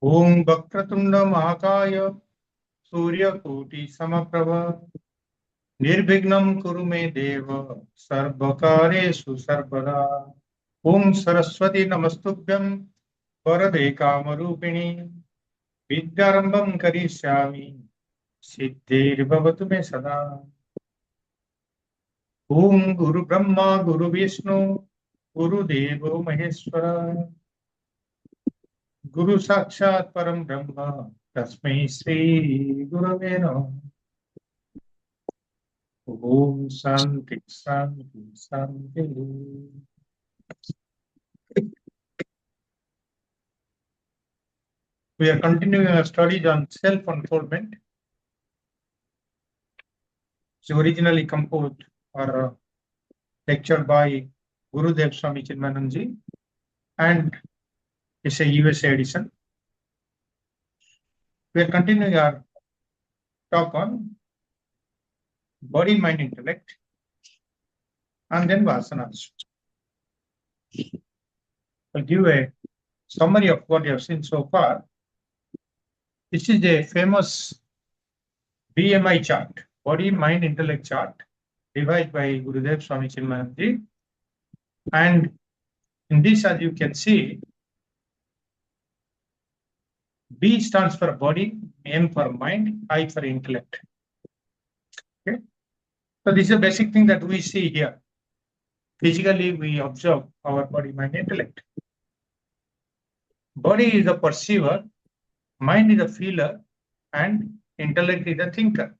Om Vakratunda Mahakaya Surya Koti Samaprabha Nirvignam Kurume Deva Sarvakareshu Sarvada Om Saraswati Namastubhyam Varade Kamarupini Vidyarambam Karishyami Siddhir Bhavatu Me Sada Om Guru Brahma Guru Vishnu Guru Devo Maheshwara Guru Sakshat Param Brahma Tasmai Sri Gurave Namaha Om Shanti Shanti Shanti. We are continuing our studies on self-unfoldment. It's originally composed or lectured by Gurudev Swami Chinmayananji, and it's a USA edition. We are continuing our talk on body, mind, intellect, and then vasanas. I'll give a summary of what you have seen so far. This is a famous BMI chart, body, mind, intellect chart, devised by Gurudev Swami Chinmayananji. And in this, as you can see, B stands for body, M for mind, I for intellect. Okay. So this is a basic thing that we see here. Physically, we observe our body, mind, intellect. Body is a perceiver, mind is a feeler, and intellect is a thinker.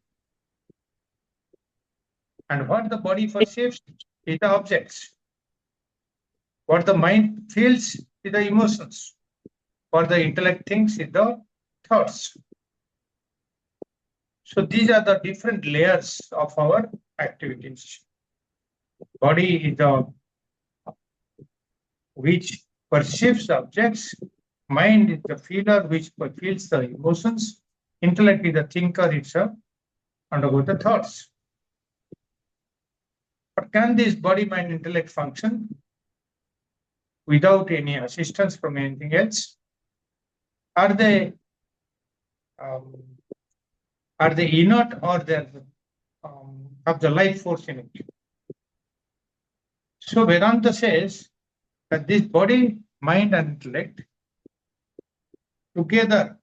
And what the body perceives is the objects. What the mind feels is the emotions. What the intellect thinks is the thoughts. So these are the different layers of our activities. Body is the which perceives objects, mind is the feeler which feels the emotions, intellect is the thinker, it's undergo the thoughts. But can this body, mind, intellect function without any assistance from anything else? Are they inert, or they have the life force in it? So Vedanta says that this body, mind, and intellect together,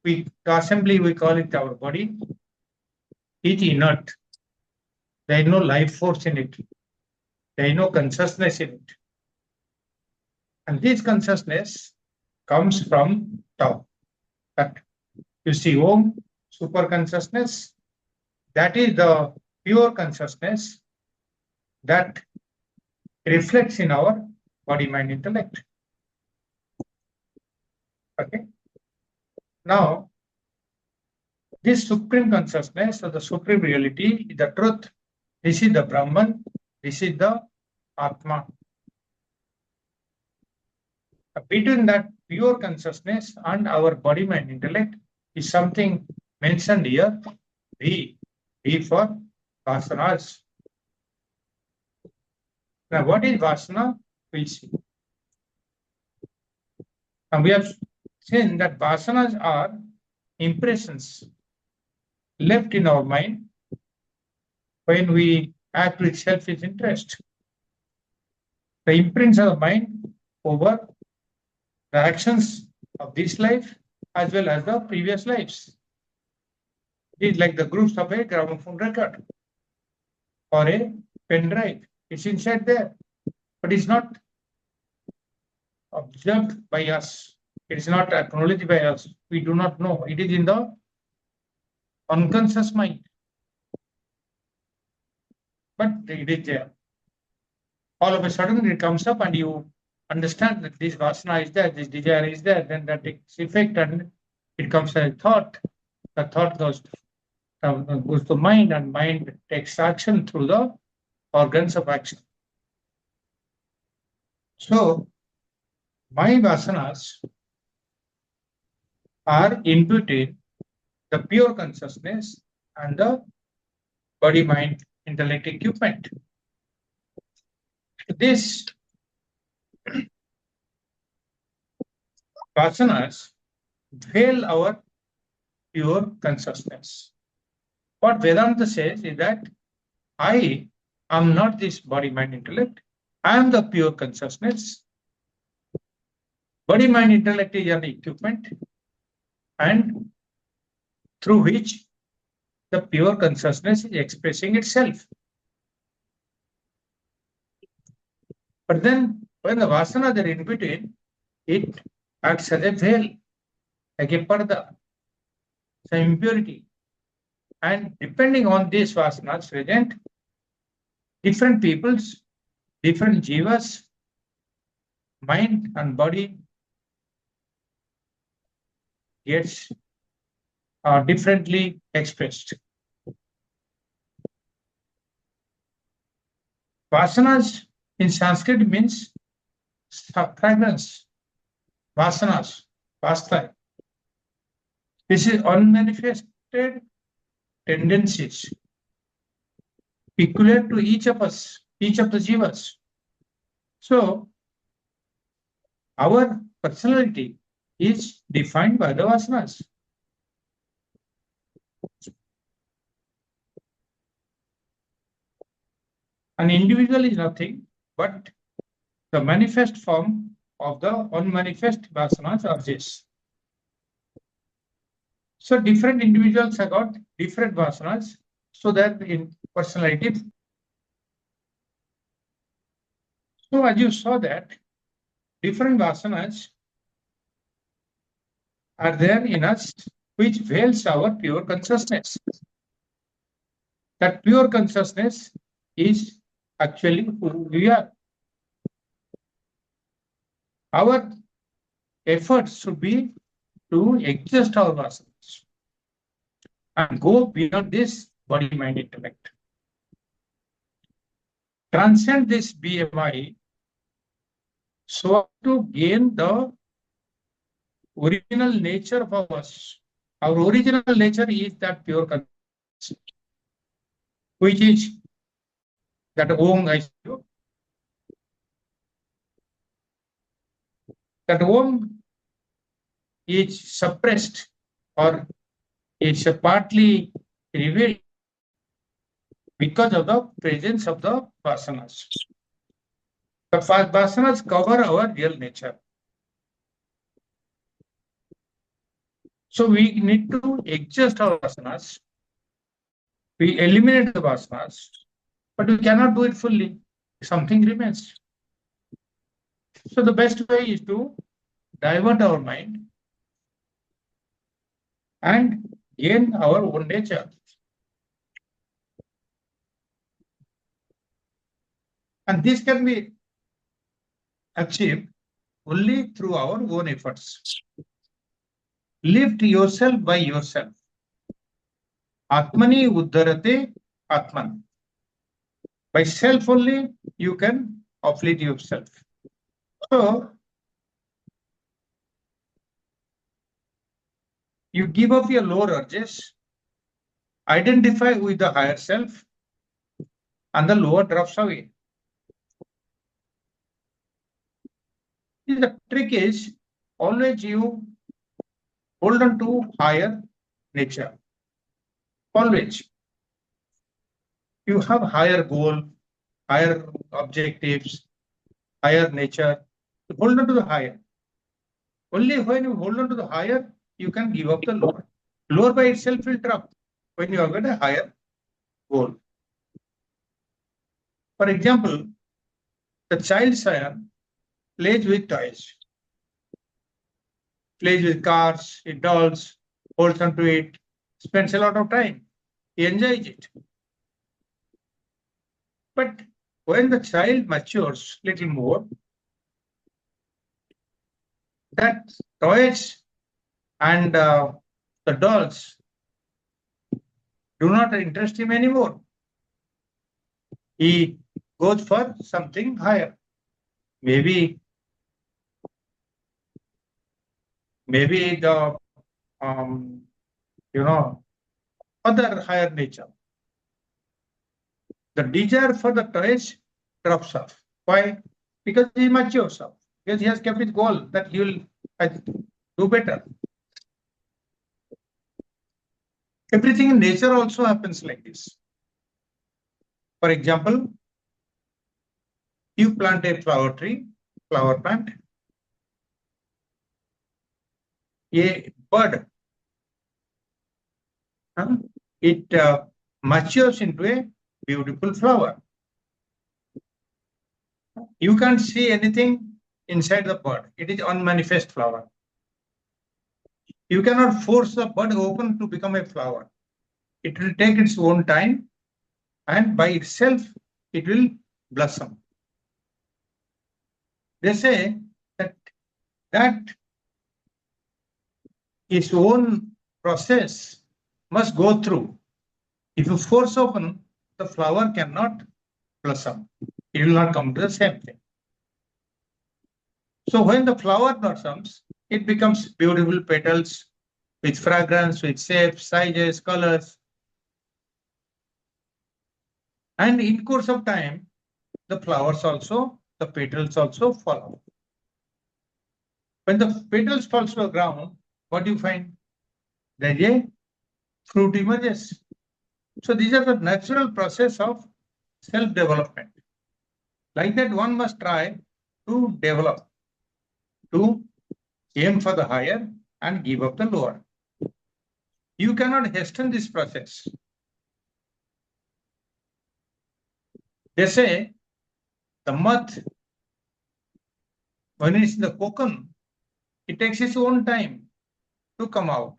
the assembly we call it our body, is inert. There is no life force in it. There is no consciousness in it. And this consciousness comes from Tao. That you see, Om, super consciousness, that is the pure consciousness that reflects in our body, mind, intellect. Okay. Now, this supreme consciousness or the supreme reality is the truth. This is the Brahman. This is the Atma. Between that pure consciousness and our body, mind, intellect is something mentioned here. V for vasanas. Now, what is vasana? We'll see. And we have seen that vasanas are impressions left in our mind when we act with selfish interest. The imprints of the mind over the actions of this life as well as the previous lives. It is like the grooves of a gramophone record or a pen drive. It's inside there, but it's not observed by us. It is not acknowledged by us. We do not know. It is in the unconscious mind. But it is there. All of a sudden it comes up and you understand that this vasana is there, this desire is there, then that takes effect and it comes as a thought. The thought goes to mind, and mind takes action through the organs of action. So, my vasanas are imputed the pure consciousness and the body, mind, intellect equipment. This vasanas veil our pure consciousness. What Vedanta says is that I am not this body, mind, intellect. I am the pure consciousness. Body, mind, intellect is an equipment, and through which the pure consciousness is expressing itself. But then, when the vasanas are in between, it acts as a veil, like a parda, some impurity. And depending on these vasanas present, different peoples, different jivas, mind and body gets differently expressed. Vasanas in Sanskrit means fragrance, vasanas, vasta. This is unmanifested tendencies peculiar to each of us, each of the jivas. So, our personality is defined by the vasanas. An individual is nothing but the manifest form of the unmanifest vasanas or this. So different individuals have got different vasanas, so that in personality. So as you saw that different vasanas are there in us, which veils our pure consciousness. That pure consciousness is actually who we are. Our efforts should be to exhaust our vasanas and go beyond this body, mind, intellect. Transcend this BMI so to gain the original nature of us. Our original nature is that pure consciousness, which is that Om I spoke. That Om is suppressed or is partly revealed because of the presence of the vasanas. The vasanas cover our real nature. So we need to adjust our vasanas. We eliminate the vasanas, but we cannot do it fully. Something remains. So the best way is to divert our mind and gain our own nature. And this can be achieved only through our own efforts. Lift yourself by yourself. Atmani uddharate atman. By self only, you can uplift yourself. So, you give up your lower urges, identify with the higher self, and the lower drops away. The trick is always you hold on to higher nature. Always. You have higher goal, higher objectives, higher nature. Hold on to the higher. Only when you hold on to the higher, you can give up the lower. Lower by itself will drop when you have got a higher goal. For example, the child scion plays with toys, plays with cars, it dolls, holds onto it, spends a lot of time. He enjoys it. But when the child matures a little more, that toys and the dolls do not interest him anymore. He goes for something higher. Maybe the other higher nature. The desire for the toys drops off. Why? Because he matures off. Because he has kept his goal that he will do better. Everything in nature also happens like this. For example, you plant a flower tree, flower plant, a bud, it matures into a beautiful flower. You can't see anything inside the bud. It is unmanifest flower. You cannot force the bud open to become a flower. It will take its own time, and by itself it will blossom. They say that its own process must go through. If you force open, the flower cannot blossom. It will not come to the same thing. So when the flower blossoms, it becomes beautiful petals with fragrance, with shapes, sizes, colors. And in course of time, the flowers also, the petals also fall off. When the petals fall to the ground, what do you find? There is a fruit emerges. So these are the natural process of self-development. Like that, one must try to develop, to aim for the higher and give up the lower. You cannot hasten this process. They say the moth, when it's in the cocoon, it takes its own time to come out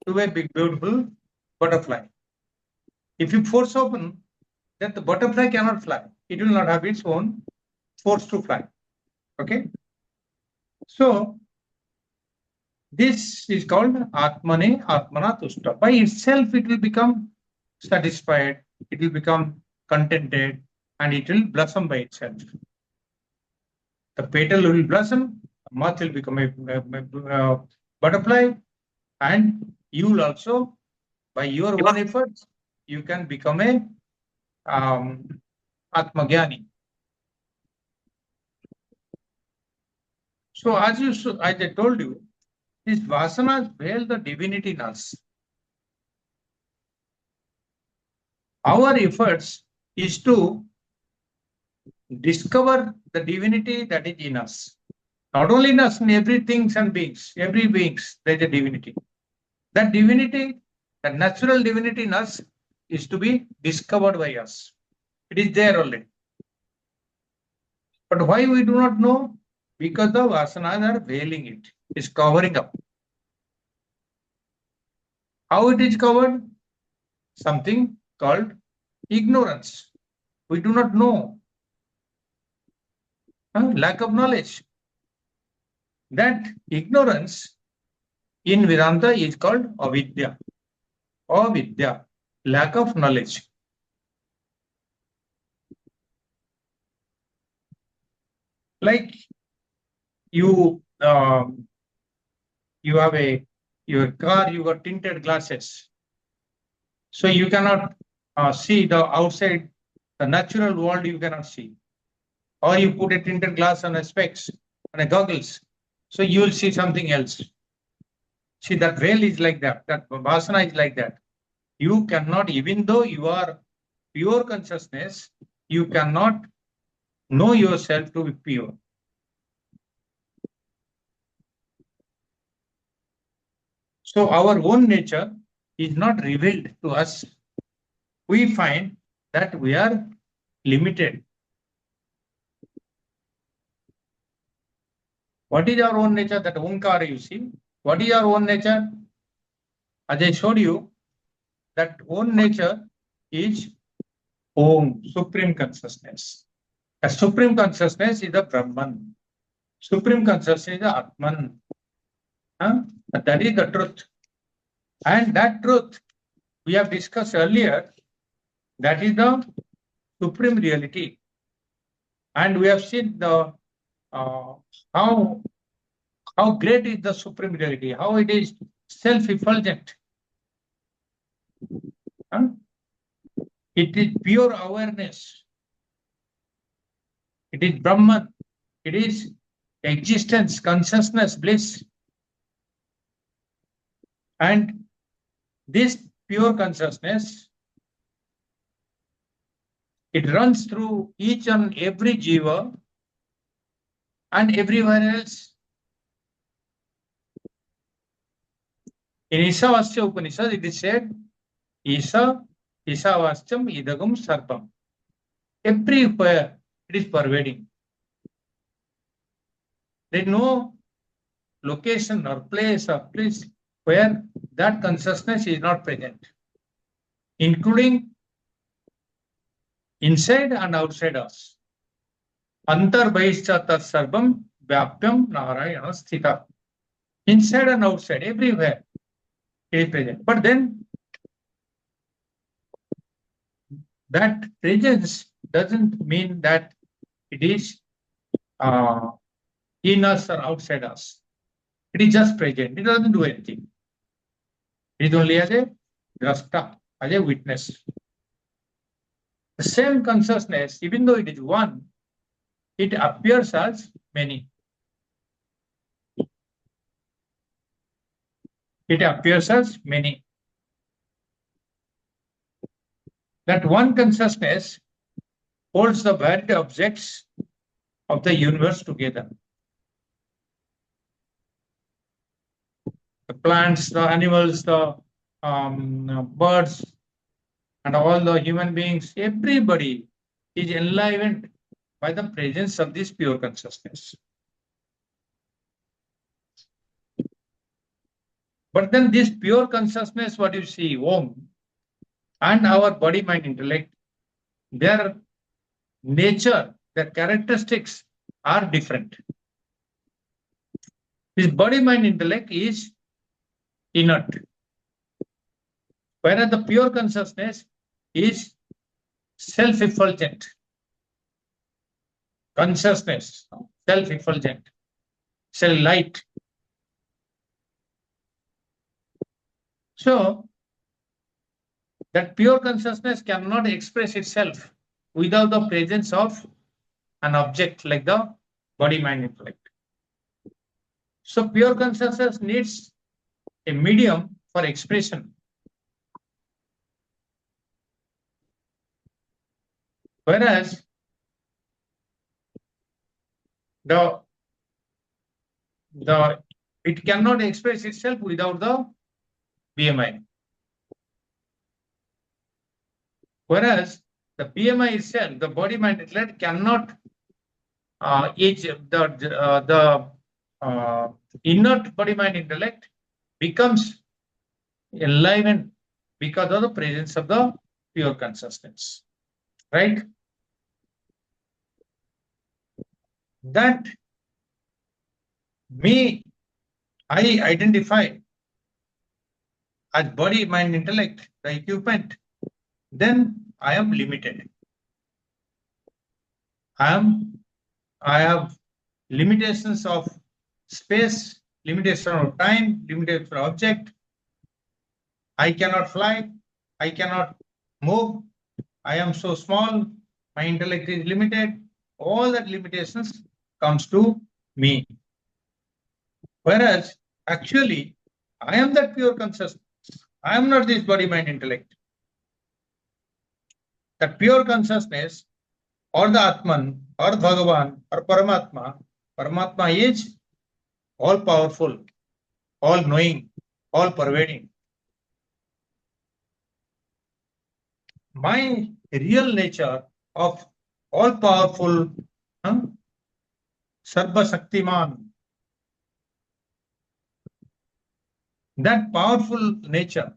to a big, beautiful butterfly. If you force open, then the butterfly cannot fly. It will not have its own force to fly. Okay? So, this is called Atmane Atmana Tushta. By itself, it will become satisfied, it will become contented, and it will blossom by itself. The petal will blossom, the moth will become a butterfly, and you will also, by your own efforts, you can become a Atmagyani. So, as I told you, these vasanas veil the divinity in us. Our efforts is to discover the divinity that is in us. Not only in us, in every things and beings, every beings, there is a divinity. That divinity, the natural divinity in us, is to be discovered by us. It is there already. But why we do not know? Because the vasanas are veiling it, is covering up. How it is covered? Something called ignorance. We do not know. Lack of knowledge. That ignorance in Vedanta is called avidya. Avidya, lack of knowledge. Like you have your car, you got tinted glasses. So you cannot see the outside, the natural world you cannot see. Or you put a tinted glass on a specs, on a goggles. So you will see something else. See, that veil is like that vasana is like that. You cannot, even though you are pure consciousness, you cannot know yourself to be pure. So our own nature is not revealed to us. We find that we are limited. What is our own nature? That Omkara you see. What is our own nature? As I showed you, that own nature is Om, Supreme Consciousness. A Supreme Consciousness is the Brahman. Supreme Consciousness is the Atman. That is the truth. And that truth we have discussed earlier, that is the supreme reality. And we have seen the how great is the supreme reality, how it is self-effulgent. It is pure awareness. It is Brahman. It is existence, consciousness, bliss. And This pure consciousness, it runs through each and every jiva and everywhere else. In Isavasya Upanishad, it is said, Isa, Isavasyam, Idagam, Sarpam. Everywhere it is pervading. There is no location or place where that consciousness is not present, including inside and outside us. Antar Bahishcha Tat Sarvam Vyapyam Narayana Sthita. Inside and outside, everywhere it is present. But then that presence doesn't mean that it is in us or outside us. It is just present. It doesn't do anything. It is only as a drashta, as a witness. The same consciousness, even though it is one, it appears as many. It appears as many. That one consciousness holds the varied objects of the universe together. The plants, the animals, the birds, and all the human beings, everybody is enlivened by the presence of this pure consciousness. But then this pure consciousness, what you see, Om, and our body, mind, intellect, their nature, their characteristics are different. This body, mind, intellect is inert, whereas the pure consciousness is self-effulgent. Consciousness, self-effulgent, light. So, that pure consciousness cannot express itself without the presence of an object like the body, mind, intellect. So, pure consciousness needs a medium for expression. Whereas it cannot express itself without the BMI. Whereas the BMI itself, the body, mind, intellect, cannot the inert body, mind, intellect becomes enlivened because of the presence of the pure consciousness. Right? That I identify as body, mind, intellect, the equipment, then I am limited. I have limitations of space, limitation of time, limitation of object. I cannot fly, I cannot move, I am so small, my intellect is limited. All that limitations comes to me. Whereas actually, I am that pure consciousness. I am not this body, mind, intellect. That pure consciousness, or the Atman, or Bhagavan, or Paramatma, Paramatma is all powerful, all knowing, all pervading. My real nature of all powerful, Sarva Shaktiman, that powerful nature,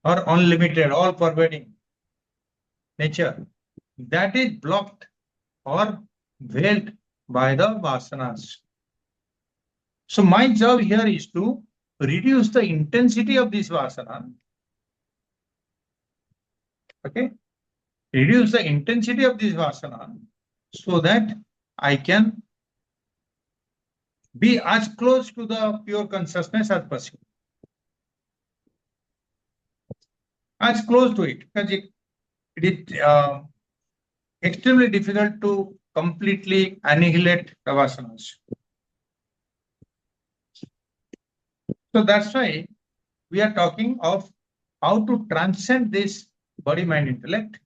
or unlimited, all pervading nature, that is blocked or veiled by the vasanas. So my job here is to reduce the intensity of this vasana. Okay? Reduce the intensity of this vasana so that I can be as close to the pure consciousness as possible. As close to it, because it is extremely difficult to completely annihilate the vasanas. So that's why we are talking of how to transcend this body, mind, intellect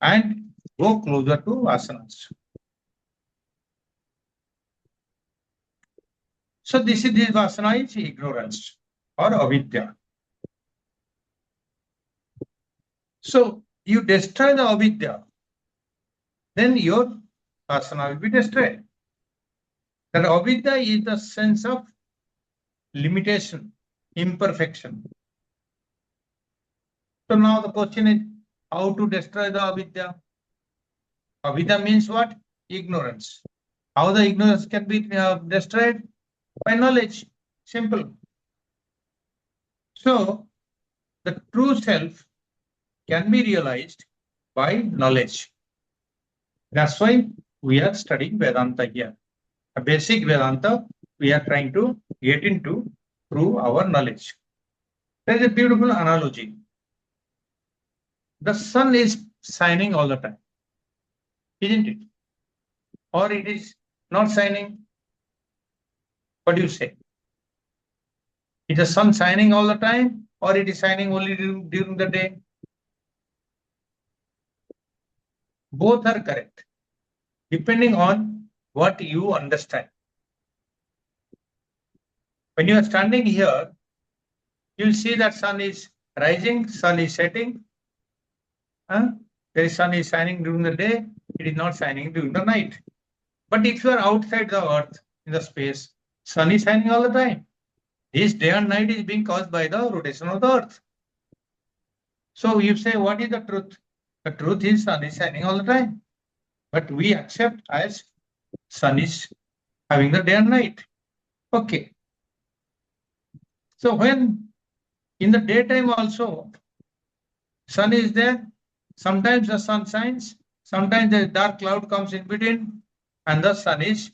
and go closer to asanas. So this vasana is ignorance or avidya. So you destroy the avidya, then your asana will be destroyed. That avidya is the sense of limitation, imperfection. So now the question is how to destroy the avidya. Avidya means what? Ignorance. How the ignorance can be destroyed? By knowledge. Simple. So the true self can be realized by knowledge. That's why we are studying Vedanta here. A basic Vedanta we are trying to get into through our knowledge. There is a beautiful analogy. The sun is shining all the time, isn't it? Or it is not shining? What do you say? Is the sun shining all the time or it is shining only during the day? Both are correct, depending on what you understand. When you are standing here, you'll see that sun is rising, sun is setting. The sun is shining during the day, it is not shining during the night. But if you are outside the earth, in the space, sun is shining all the time. This day and night is being caused by the rotation of the earth. So you say, what is the truth? The truth is sun is shining all the time. But we accept as sun is having the day and night. Okay. So when in the daytime also, sun is there, sometimes the sun shines, sometimes the dark cloud comes in between and the sun is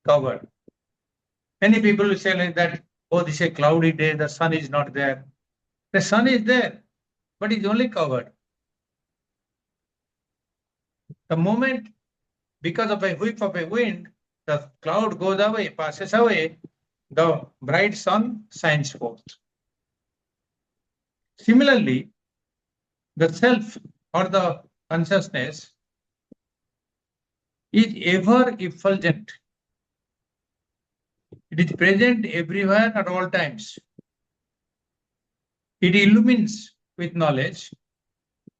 covered. Many people will say like that, oh, this is a cloudy day, the sun is not there. The sun is there, but it's only covered. The moment, because of a whiff of a wind, the cloud goes away, passes away, the bright sun shines forth. Similarly, the self or the consciousness is ever effulgent. It is present everywhere at all times. It illumines with knowledge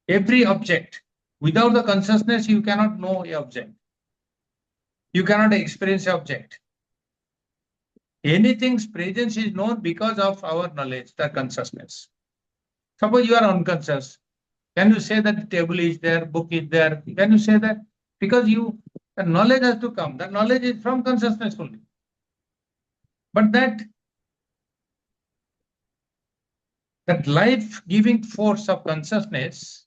every object. Without the consciousness, you cannot know an object. You cannot experience an object. Anything's presence is known because of our knowledge, the consciousness. Suppose you are unconscious. Can you say that the table is there, book is there? Can you say that? Because the knowledge has to come. The knowledge is from consciousness only. But that life-giving force of consciousness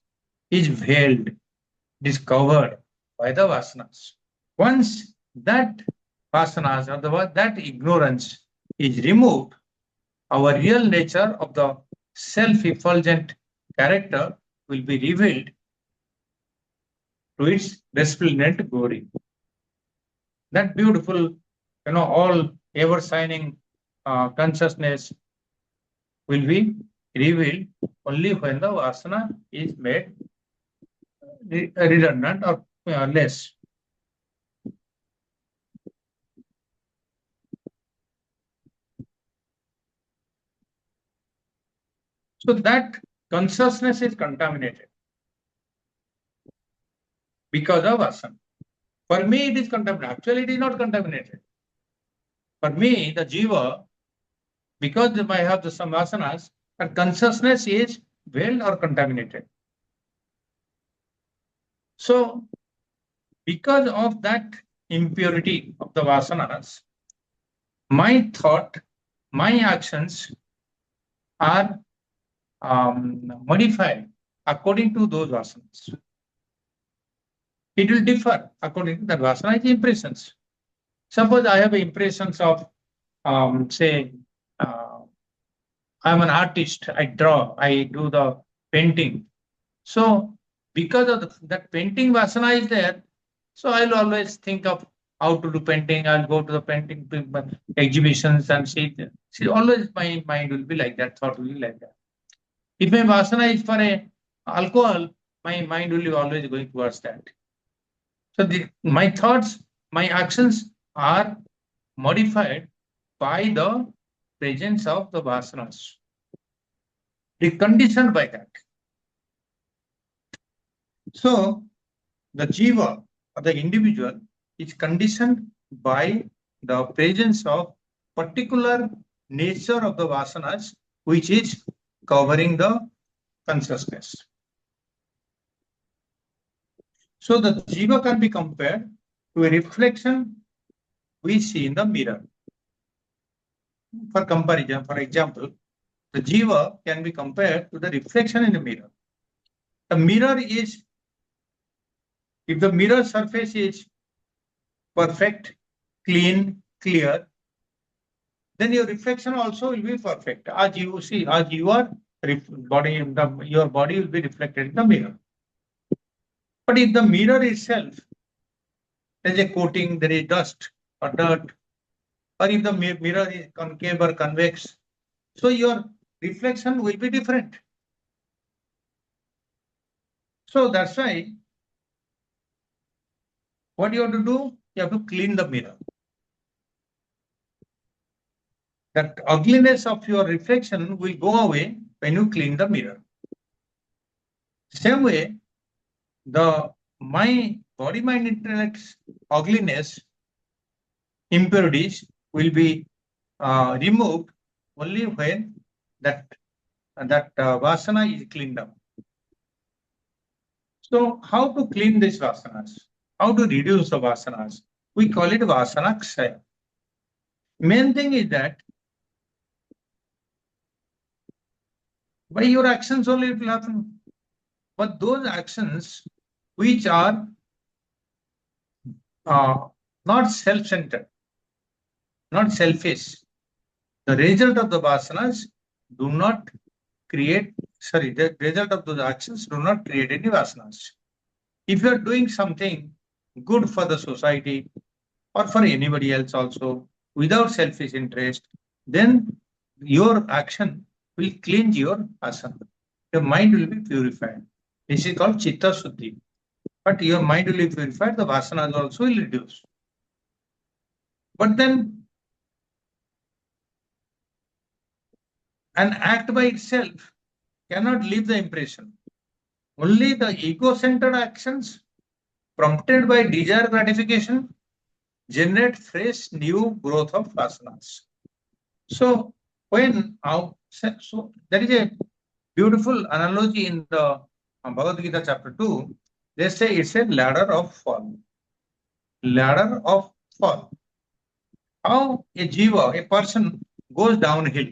is veiled, discovered by the vasanas. Once that vasanas or that ignorance is removed, our real nature of the self-effulgent character will be revealed to its resplendent glory. That beautiful, all ever-shining consciousness will be revealed only when the vasana is made redundant or less. So that consciousness is contaminated because of vasana. For me, it is contaminated. Actually, it is not contaminated. For me, the jiva, because I have the some vasanas, that consciousness is veiled or contaminated. So, because of that impurity of the vasanas, my thought, my actions are modified according to those vasanas. It will differ according to that vasana is impressions. Suppose I have impressions of, say, I'm an artist, I draw, I do the painting. So because of that painting vasana is there, so I'll always think of how to do painting. I'll go to the painting exhibitions and see. See, always my mind will be like that, thought will be like that. If my vasana is for a alcohol, my mind will be always going towards that. So my thoughts, my actions are modified by the presence of the vasanas. They conditioned by that. So the jiva or the individual is conditioned by the presence of particular nature of the vasanas, which is covering the consciousness. So the jiva can be compared to a reflection we see in the mirror. For comparison, for example, the jiva can be compared to the reflection in the mirror. The mirror is, if the mirror surface is perfect, clean, clear, then your reflection also will be perfect. As you see, as you are body, your body will be reflected in the mirror. But if the mirror itself, there is a coating, there is dust or dirt, or if the mirror is concave or convex, so your reflection will be different. So that's why what you have to do, you have to clean the mirror. That ugliness of your reflection will go away when you clean the mirror. Same way, the body, mind, intellect's ugliness, impurities will be removed only when that vasana is cleaned up. So how to clean these vasanas? How to reduce the vasanas? We call it vasana kshaya. Main thing is that by your actions only it will happen. But those actions which are not self-centered, not selfish, the result of the vasanas do not create, the result of those actions do not create any vasanas. If you are doing something good for the society or for anybody else also without selfish interest, then your action will cleanse your asana. Your mind will be purified. This is called chitta suddhi. But your mind will be purified, the vasanas also will reduce. But then an act by itself cannot leave the impression. Only the ego-centered actions prompted by desire gratification generate fresh new growth of vasanas. So there is a beautiful analogy in the Bhagavad Gita chapter 2. They say it's a ladder of fall. Ladder of fall. How a jiva, a person, goes downhill.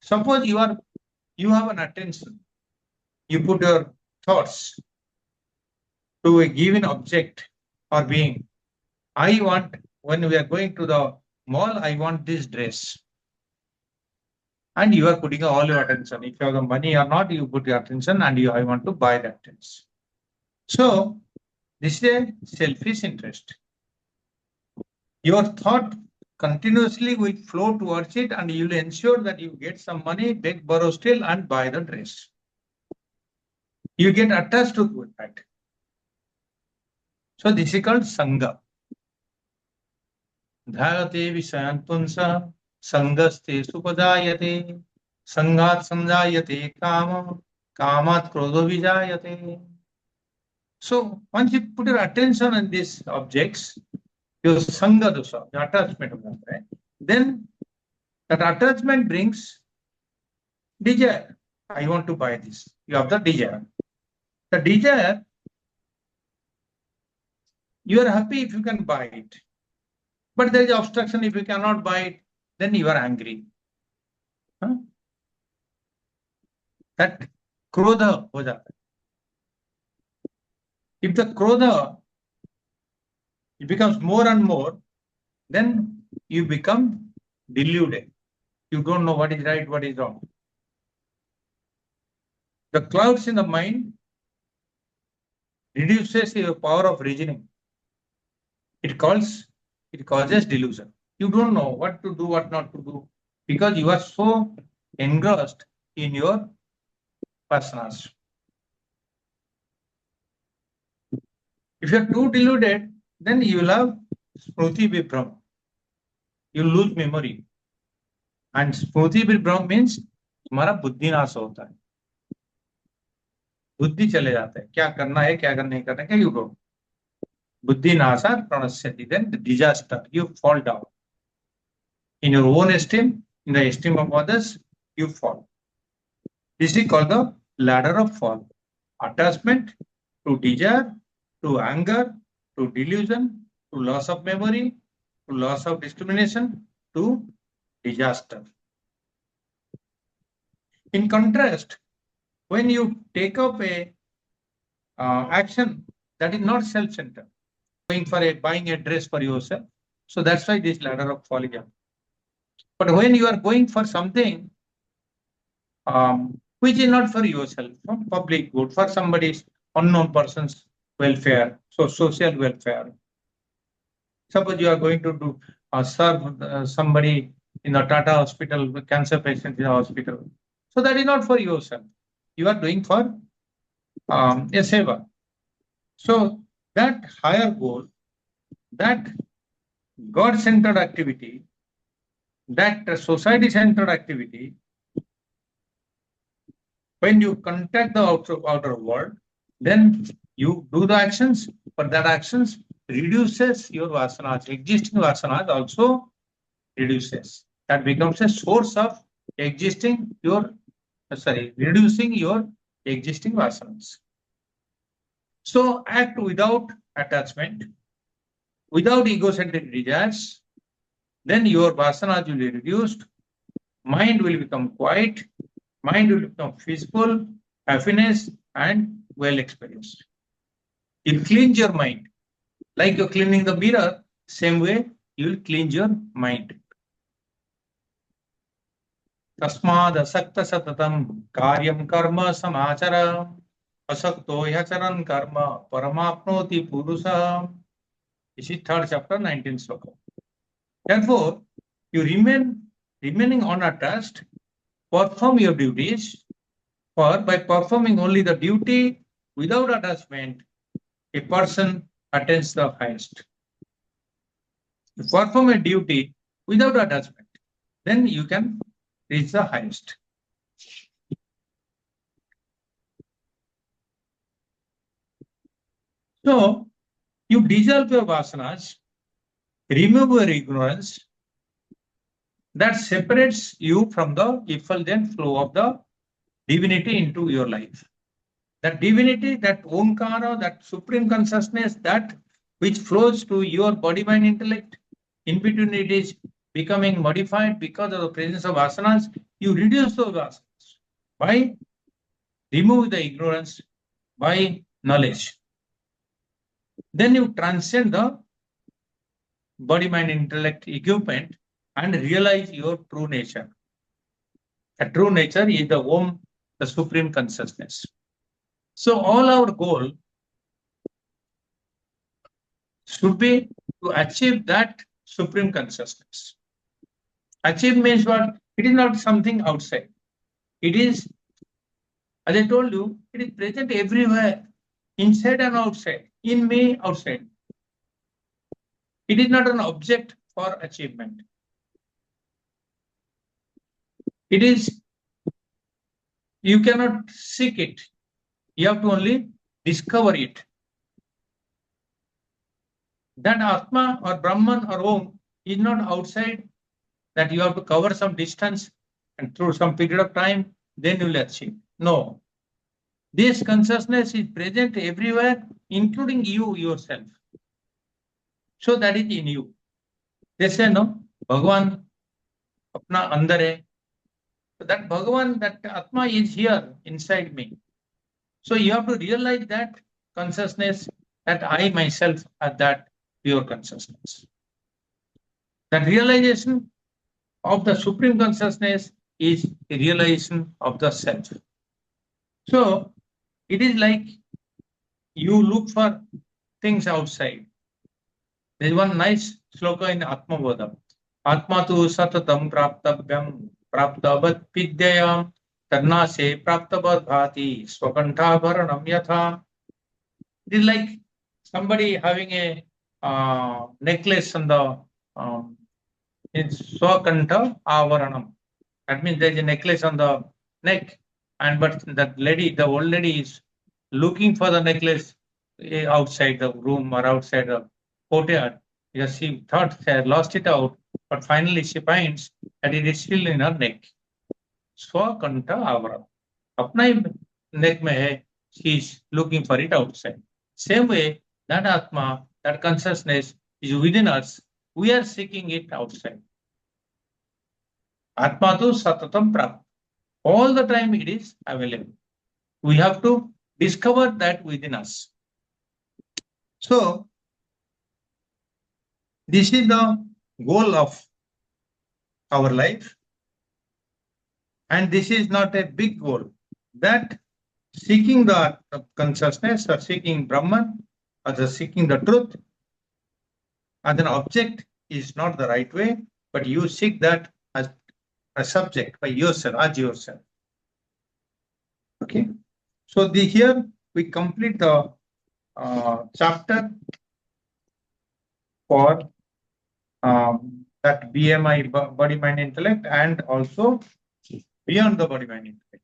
Suppose you have an attention. You put your thoughts to a given object or being. I want, when we are going to the mall, I want this dress. And you are putting all your attention. If you have the money or not, you put your attention and I want to buy that dress. So this is a selfish interest. Your thought continuously will flow towards it and you will ensure that you get some money, beg, borrow still and buy the dress. You get attached to that. So this is called sangha. Dhayate vishayan punsa sangaste supadayate sangat sanjayate kama kamat krodho vijayate. So once you put your attention on these objects, your sangha dosa, the attachment of them, right? Then that attachment brings desire. I want to buy this. You have the desire. The desire, you are happy if you can buy it. But there is obstruction. If you cannot buy it, then you are angry. Huh? That krodha ho jata. If the krodha, it becomes more and more, then you become deluded. You don't know what is right, what is wrong. The clouds in the mind reduces your power of reasoning. It causes delusion. You don't know what to do, what not to do, because you are so engrossed in your vasanas. If you are too deluded, then you will have smruti vibram. You lose memory. And smruti vibram means तुम्हारा बुद्धि नाश होता है, बुद्धि चले जाता है, क्या करना है क्या नहीं करना है, you don't. बुद्धि नाशा प्रणश्यति, then the disaster, you fall down. In your own esteem, in the esteem of others, you fall. This is called the ladder of fall. Attachment to desire, to anger, to delusion, to loss of memory, to loss of discrimination, to disaster. In contrast, when you take up a action that is not self-centered, buying a dress for yourself, so that's why this ladder of fall is up. But when you are going for something which is not for yourself, for public good, for somebody's unknown person's welfare, so social welfare. Suppose you are going to do serve somebody in the Tata hospital, cancer patient in the hospital. So that is not for yourself. You are doing for a seva. So that higher goal, that God-centered activity, that society-centered activity, when you contact the outer world, then you do the actions, but that actions reduces your vasanas. Existing vasanas also reduces. That becomes a source of reducing your existing vasanas. So act without attachment, without egocentric desires, then your vasanas will be reduced, mind will become quiet, mind will become peaceful, happiness, and well experienced. You cleanse your mind. Like you're cleaning the mirror, same way you will cleanse your mind. तस्माद् असक्त सततं कार्यं कर्म समाचर असक्तो ह्यचरन् कर्म परमाप्नोति पुरुषः. This is 3rd chapter, 19th sloka. Therefore, you remaining unattached, perform your duties, for by performing only the duty without attachment, a person attains the highest. You perform a duty without attachment, then you can reach the highest. So, you dissolve your vasanas, remove your ignorance that separates you from the effulgent flow of the divinity into your life. That divinity, that Omkara, that supreme consciousness, that which flows to your body, mind, intellect, in between it is becoming modified because of the presence of vasanas. You reduce those vasanas by remove the ignorance, by knowledge. Then you transcend the body, mind, intellect equipment and realize your true nature. The true nature is the Om, the supreme consciousness. So all our goal should be to achieve that supreme consciousness. Achieve means what? It is not something outside. It is, as I told you, it is present everywhere, inside and outside, in me, outside. It is not an object for achievement. It is, you cannot seek it. You have to only discover it. That Atma or Brahman or Om is not outside, that you have to cover some distance and through some period of time, then you will achieve. No. This consciousness is present everywhere, including you yourself. So that is in you. They say, no, Bhagavan apna andar hai. So that Bhagavan, that Atma is here inside me. So you have to realize that consciousness, that I myself are that pure consciousness. That realization of the supreme consciousness is a realization of the self. So it is like you look for things outside. There is one nice sloka in Atma Bodha. Atma tu satatam praptabhyam praptavat vidyayam tarnase praptavat bhati swakantha bharanam yatha. It is like somebody having a necklace on the it's swakantha avaranam. That means there is a necklace on the neck, and but that lady, the old lady, is looking for the necklace outside the room or outside the courtyard. Because she thought she had lost it out, but finally she finds that it is still in her neck. Swakanta avaranam. अपना ही neck में है, she is looking for it outside. Same way, that Atma, that consciousness is within us. We are seeking it outside. Atma tu satatam prap. All the time it is available. We have to discover that within us. So, this is the goal of our life. And this is not a big goal. That seeking the consciousness or seeking Brahman or the seeking the truth as an object is not the right way, but you seek that as a subject by yourself, as yourself. Okay. So here we complete the chapter for that BMI, body, mind, intellect, and also beyond the body, mind, intellect.